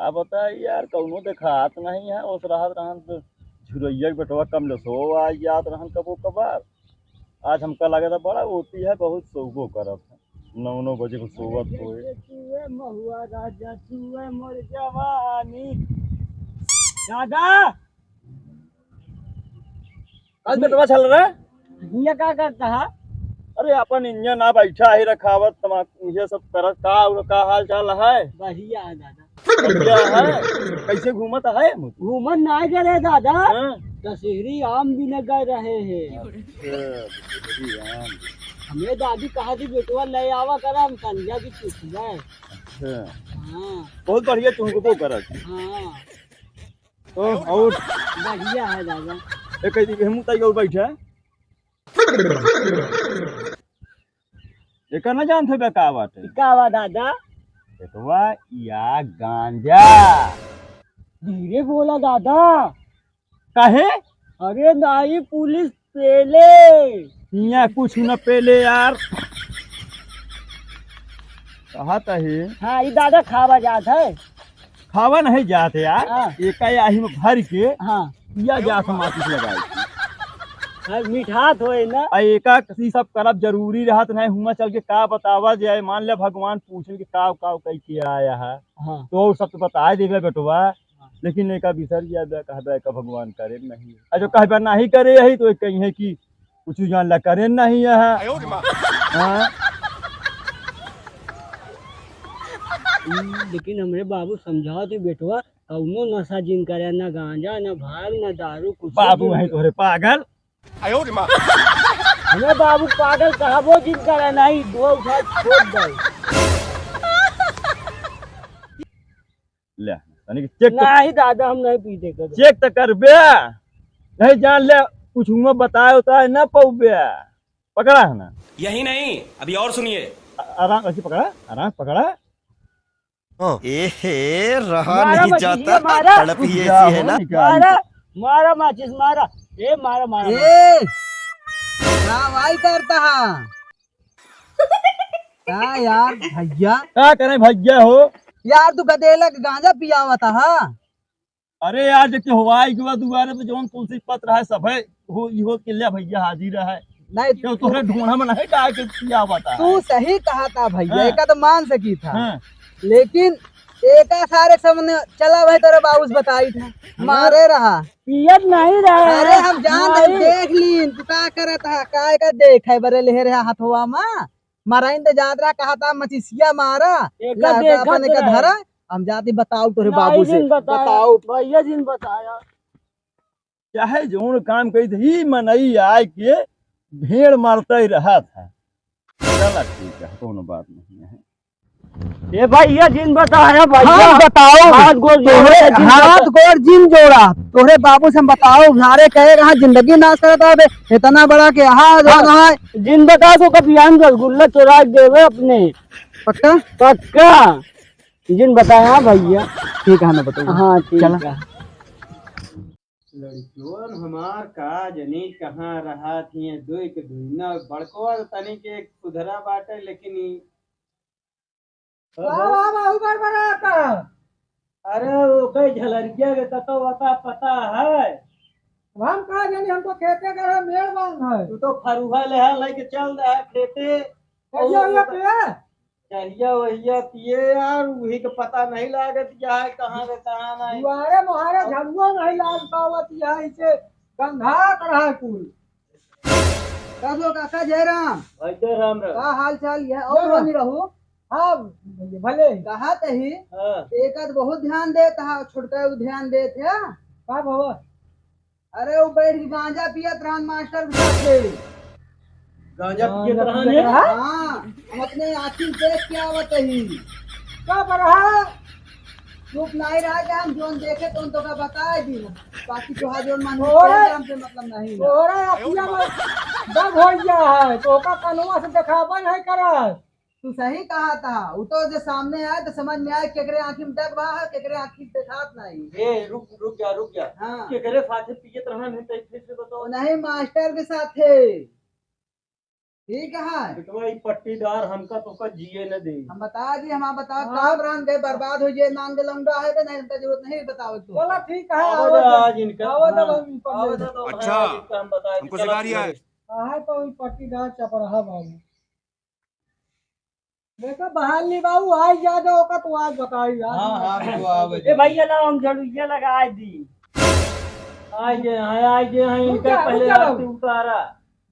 का बता यार कौनो देखात नहीं है उस राहत रहन तो झुरैया के बेटवा कम लसो आ याद रहन कबो कबार। आज हमका लगे था बड़ा होती है बहुत सोगो करत है 9 बजे को सोवत होए चूहे महुआ राजा चूहे मोर जवानी दादा आज बेटवा चल रहा है। ये क्या करता है? अरे अपन इंजन आ बैठा ही रखावत तमाकू ये सब करत का हाल चाल है। बढ़िया है दादा। बढ़िया है। कैसे घूमत है घूमन नहीं करे दादा, हाँ? दशहरी आम भी न गए रहे हैं। अच्छा, हमें दादी कहा थी बेटवा ले आवा करा हम संध्या की पूछ गए। अच्छा, हाँ बहुत बढ़िया तुमको करत। हाँ तो और बढ़िया है दादा। एक कैसी हम ताई और बैठे एक ना जानते बे का बात है क्या हुआ दादा? बेटवा या गांजा। धीरे बोला दादा। काहे? अरे नहीं पुलिस पेले। यहाँ कुछ न पहले यार कहा है। हाँ ये दादा खावा जात है। खावा नहीं जाते यार। हाँ। एक आही में भर के हाँ या जा समातिस लगाई मिठात होए ना। एका किसी सब करब जरूरी रहत नहीं हुआ चल के का बतावा जाए मान ले भगवान पूछे कि का कैसे आया है। हाँ तो सब तो बता देवे बेटवा लेकिन एक विसर गया कहबे का भगवान करे नहीं जो कहबे नहीं करे यही तो कहीं है कि कुछ जान ला करे नहीं है। हाँ? लेकिन हमरे बाबू समझाओ थे बेटवा कौनो नशा जिन करे ना गांजा ना भाग ना दारू कुछ। बाबू है तोरे पागल। हमें बाबू पागल कहबो जिन करे नहीं दो उठा छोड़ दे। ले चेक नहीं दादा हम नहीं पीते कर। चेक तो कर बे नहीं जान ले कुछ हुआ बताए होता है ना पौबे पकड़ा है ना। यही नहीं अभी और सुनिए। आराम ऐसे पकड़ा आराम पकड़ा। एहे रहा नहीं जाता तड़प ही ऐसी है ना। मारा मारा माचिस मारा ए मारा मारा ए क्या भाई करता है क्या यार भैया? क्या करें भैया हो यार तू गदेला के गांजा पिया हुआ था हाँ? अरे यार देखिए हवाई के बाद दोबारा तो जौन तुलसी पत्र है सब है हो इहो किल्ला भैया हाजिर है। नहीं क्यों तोरे ढूंढा में नहीं डाल के पिया बता। तू सही कहा था भैया। हाँ। एका तो मान सकी था हाँ। लेकिन एका सारे सामने चला भाई तेरे बाबूस बताई था मारे रहा पियत नहीं रहा। अरे हम जान देख ली तू का करत है काय का देख है बरे लेहे रहा हथवा में मराइन ते जात रहा कहा था मचिसिया मारा अपन का धरा हम जाती बताओ तोरे बाबू से बताओ भैया जिन बताया चाहे जौन काम कही थी मनई आए के भेड़ मारता ही रहा था। चला ठीक है कोनो बात नहीं है। ये भैया जिन बताया भैया। हाँ बताओ हाथ गोड़ जिन जोड़ा तोरे बाबू से हम बताओ घारे कहेगा हाँ जिंदगी नाश करता है इतना बड़ा के हाँ जिन बता तो कभी हम रसगुल्ला चुरा देवे अपने। पक्का पक्का जिन बताया भैया। ठीक है मैं बताऊँ। हाँ ठीक है। लड़कियों हमार का जनी कहाँ रहा थी दो एक दुनिया बड़को तनी के सुधरा बाटे लेकिन अरे वो कई झलरिया के ततो बता पता है हम कहा जानी हमको खेते का मेड़ बांध है तू तो फरुहा ले लेके चल रहा है खेते चलिया वहिया पिए यार वही के पता नहीं लागत क्या है कहाँ रे कहाँ नहीं। दुआरे मुहारे झंगो नहीं लाल पावत यहाँ इसे गंधा रहा कुल कहो काका जयराम वैसे राम राम का हाल चाल है और बनी रहू। हाँ भले कहा ही हाँ। एक आध बहुत ध्यान देता है छोटका ध्यान देते है का बाबा। अरे वो बैठ के गांजा पियत रहन मास्टर के साथ गांजा पिए रहने। हाँ हम अपने आँखी देख के आवत ही का रहा चुप नहीं रहा कि हम जोन देखे तो का बताए दी बाकी जो जोन मान हमसे मतलब नहीं ओरे अपिया में दब हो गया है तो का कानून से दिखावा नहीं करा। तू सही कहा था वो तो जो सामने आए तो समझ में आए केकरे आँखी में दग बा है केकरे आँखी दिखात नहीं। ए रुक जा हाँ केकरे साथे पियत रहन है तो फिर से बताओ। नहीं मास्टर के साथ थे ठीक है बेटवा ये पट्टीदार हमका तो का जिए न दे। हम बता दी हम बताओ कब रान गए बर्बाद हो जाए नाम के लौंडा है तो नहीं तो जरूरत नहीं बताओ तो चलो ठीक है आवो आज इनका आओ तो हाँ, हम आवो तो अच्छा, हाँ, इनका हम बताए हमको सिखा रिया है। है तो वही पट्टीदार चपराहा बाबू देखो बहाली बाबू आज जा जाओ का तो आज बताई यार हाँ हाँ बेटवा आवो ए भैया ना हम झड़ुइया लगा दी आज हैं इनका रुक पहले जा आरती उतारा।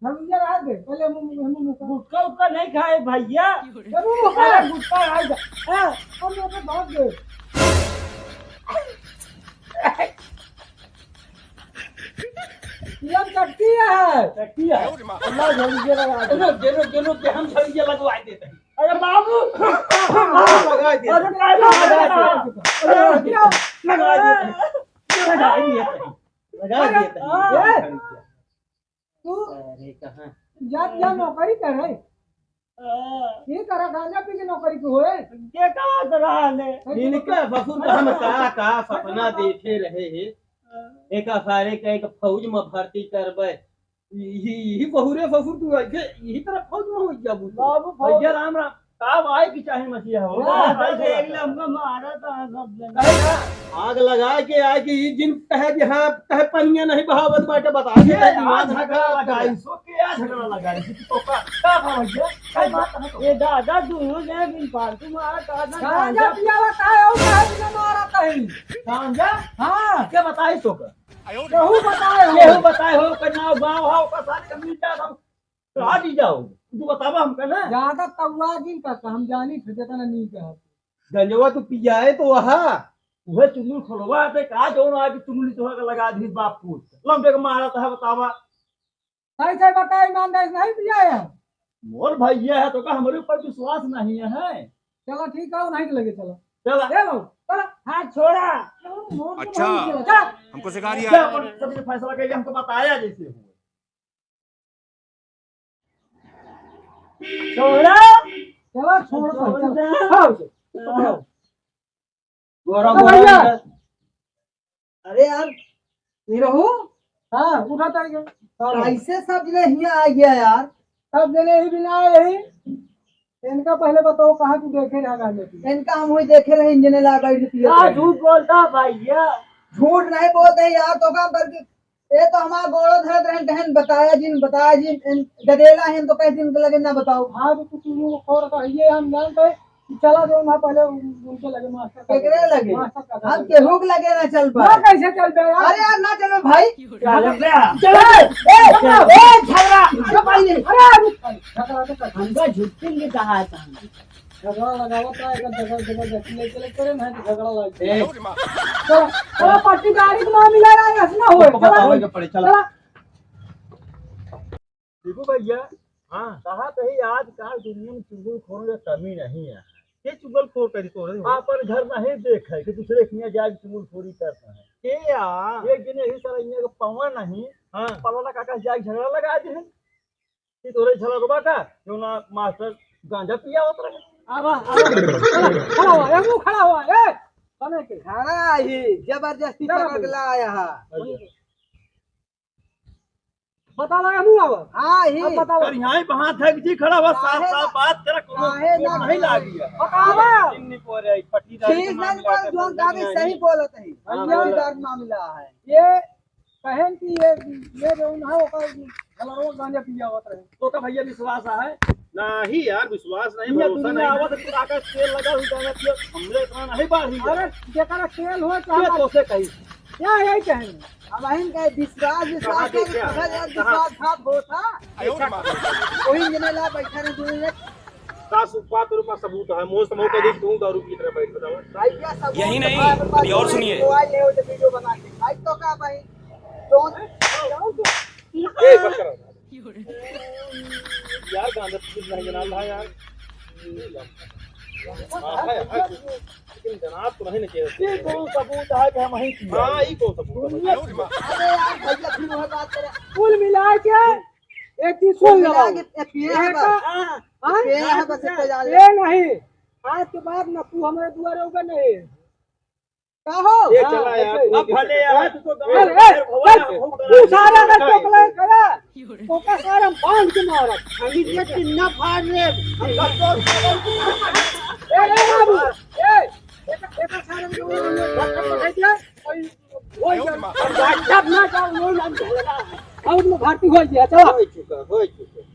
झड़ुइया रहा दे पहले हम गुटका उटका नहीं खाए भैया जरूर गुटका आ जा हम लोग तो बहुत दे ये चट्टी है किया अल्लाह झड़िया लगा दे हम झड़िया लगवा देते हैं। अरे बाबू लगा देते अरे काय लगा देते हैं। तू अरे कहाँ जात जा नौकरी कर रहे ये करा गांजा पी के नौकरी को होए ये कहा कर रहा ने इनका बसुर का हम का सपना देखे रहे हैं एक सारे का एक फौज में भर्ती करबे यही बहुरे ससुर तू ऐसे यही तरह फौज में हो जा बाबू भैया राम राम काम आए कि चाहे मसीहा हो हमको मारा था सब जन आग लगा के आए कि ये जिन कहे कि हाँ कहे पनिया नहीं बहावत बाटे बता दे झगड़ा लगाई सो क्या झगड़ा लगाई तो का भैया काय बात है ये दादा दोनों ने बिन फालतू मारा दादा गांजा पिया बताए और कहे बिना मारा कहीं गांजा हां क्या बताई तो का केहू बताए हो केहू बताए हो कि ना गांव हाउ का सारे कम्युनिटी हम कहा दी जाओ तू बतावा हमका ना ज्यादा तवा दिन का हम जानी फिर जना नहीं कहा गंजवा तू पियाए तो वहा वह चुंगली खोलवा ते का जो ना कि चुंगली तो का लगा दी बाप पूत लंबे का मारा था बतावा सही सही बताए ईमानदारी नहीं पिया है मोर भैया है तो का हमारे ऊपर विश्वास नहीं है चलो ठीक है नहीं तो लगे चलो चला ए बाबू चलो हाथ छोड़ा अच्छा, चल हमको सिखा रिया क्या है। सबने फैसला करके हमको बताया जैसे हुआ छोड़ा चलो छोड़ चल हां गौरव भैया। अरे यार निरहु हां उठा चल गए कैसे सब जने यहाँ आ गया यार सब जने ही बिना यही इनका पहले बताओ कहाँ तू देखे रहा गांजा पी इनका हम वही देखे रहे इंजन ला बैठ के झूठ बोलता भैया झूठ नहीं बोलते यार तो काम करके ये तो हमारा गोड़ो धरत रहे बहन बताया जिन गदेला है तो कैसे दिन लगे ना बताओ हाँ तो तू खोर का ये हम जानते हैं कि चला दो ना पहले उनके लगे मास्टर का केकरे लगे मास्टर का हम केहू के लगे ना चल ना पाए कैसे चल पे यार अरे यार ना चलो भाई चलो ए झगड़ा झगड़ा तो कर झुटकेंगे कहा था झगड़ा लगावत है एक जगह जगह देखने चले करे ना झगड़ा लग चलो चलो पट्टीदारी को ना मिला यार ऐसा होए बतावे के पड़े चला चला देखो भैया हाँ कहा तो ही आज काल दुनिया में चुगल खोर का कमी नहीं है ये चुगल खोर करी तो वहाँ पर घर नहीं देखे कि दूसरे के यहाँ जाके चुगल खोरी करता है के यार एक दिन यही सारा यहाँ का पवन नहीं हाँ पलाना काका जाके झगड़ा लगा दे कि तोरे झगड़ा को बाका जो ना मास्टर गांजा पिया होता रहे खड़ा हुआ एक खड़ा हुआ ए बने के खड़ा ही जबरदस्ती पकड़ ला आया है बता लगा मुंह अब हाँ ही अब बता और यहाँ वहाँ था कि खड़ा हुआ साफ साफ बात कर काहे ना नहीं लागी बतावा नहीं पो रही पट्टीदारी ठीक नहीं बोल जो काफी सही बोलत है पट्टीदार मामला है ये कहन कि ये जो ना होगा हमारो गांजा पिया होत रहे तो का भैया विश्वास है नहीं यार विश्वास नहीं भरोसा नहीं आवत तो आका तेल लगा हुई गाना पियो हमरे इतना नहीं बाढ़ी अरे जेकरा तेल हो ये चाहे तो से कही क्या यही कहेंगे अब हम कहे विश्वास कहाँ के देखे हैं? विश्वास घात होता वही जने ला बैठा रहे दूर 10 रूपया सबूत है मोह समूह के देख तू दारू की तरह बैठ बताओ भाई क्या सब यही नहीं, अभी और सुनिए। मोबाइल ले हो जो वीडियो बना के भाई तो का भाई तो ए बस करो यार गांजा पीस नहीं जनाब था यार लेकिन जनाब तो नहीं चाहिए ये कौन सबूत है कि हम ही हां ये कौन सबूत है अरे यार भैया फिर वह बात करे कुल मिला के एक चीज सुन लो पिए है बस पिए है बस इतना जान ले ये नहीं आज के बाद ना तू हमारे दुआरे होगा नहीं का हो ये चला यार अब भले यार तू तो तू सारा का टोकला करा तो का सारा कान के मारा हम इसके चिन्ना फाड़ रे ए बाबू ए एक सारे में बैठ दिया ओए व्हाट्सएप ना जाओ लो नाम चलेगा और में भर्ती हो गया चलो हो चुका